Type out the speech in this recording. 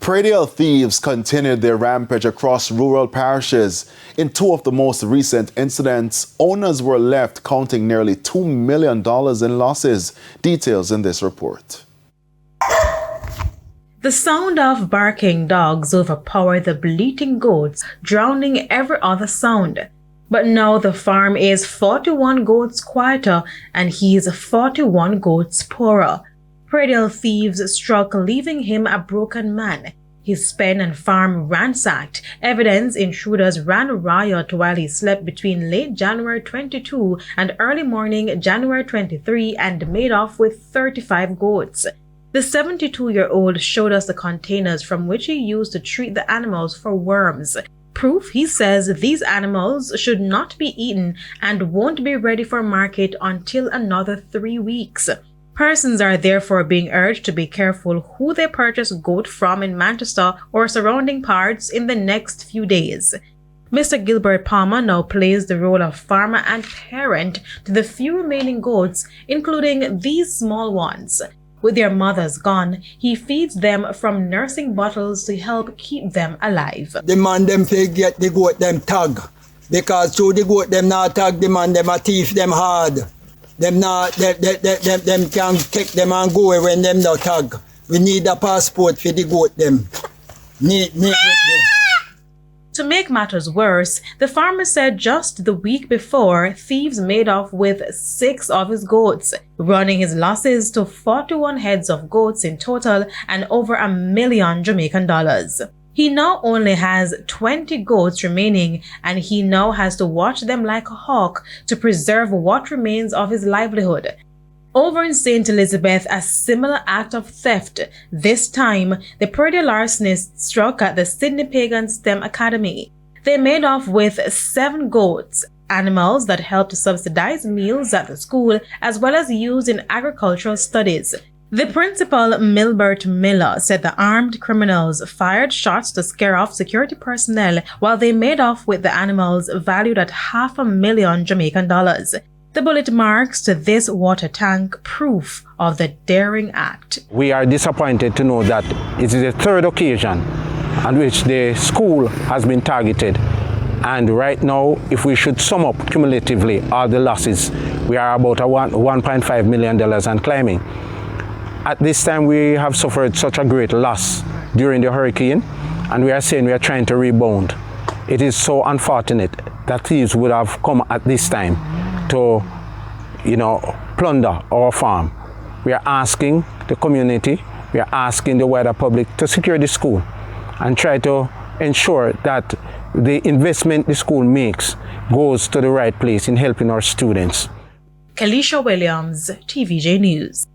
Predial thieves continued their rampage across rural parishes. In two of the most recent incidents, owners were left counting nearly $2 million in losses. Details in this report. The sound of barking dogs overpowered the bleating goats, drowning every other sound. But now the farm is 41 goats quieter and he's 41 goats poorer. Predial thieves struck, leaving him a broken man. His pen and farm ransacked. Evidence intruders ran riot while he slept between late January 22 and early morning January 23 and made off with 35 goats. The 72-year-old showed us the containers from which he used to treat the animals for worms. Proof, he says, these animals should not be eaten and won't be ready for market until another 3 weeks. Persons are therefore being urged to be careful who they purchase goat from in Manchester or surrounding parts in the next few days. Mr. Gilbert Palmer now plays the role of farmer and parent to the few remaining goats, including these small ones. With their mothers gone, he feeds them from nursing bottles to help keep them alive. The man them say get the goat them tag, because through the goat them not tag the man them a thief them hard. Them not them can take them and go away when them not tag. We need a passport for the goat them. Need them. To make matters worse, the farmer said just the week before, thieves made off with 6 of his goats, running his losses to 41 heads of goats in total and over $1 million Jamaican dollars. He now only has 20 goats remaining, and he now has to watch them like a hawk to preserve what remains of his livelihood. Over in St. Elizabeth, a similar act of theft. This time, the Predial larcenists struck at the Sydney Pagan STEM Academy. They made off with 7 goats, animals that help to subsidize meals at the school as well as used in agricultural studies. The principal, Milbert Miller, said the armed criminals fired shots to scare off security personnel while they made off with the animals valued at $500,000 Jamaican dollars. The bullet marks to this water tank proof of the daring act. We are disappointed to know that it is the 3rd occasion on which the school has been targeted. And right now, if we should sum up cumulatively all the losses, we are about $1.5 million and climbing. At this time, we have suffered such a great loss during the hurricane, and we are saying we are trying to rebound. It is so unfortunate that thieves would have come at this time to, plunder our farm. We are asking the community, we are asking the wider public to secure the school and try to ensure that the investment the school makes goes to the right place in helping our students. Kalisha Williams, TVJ News.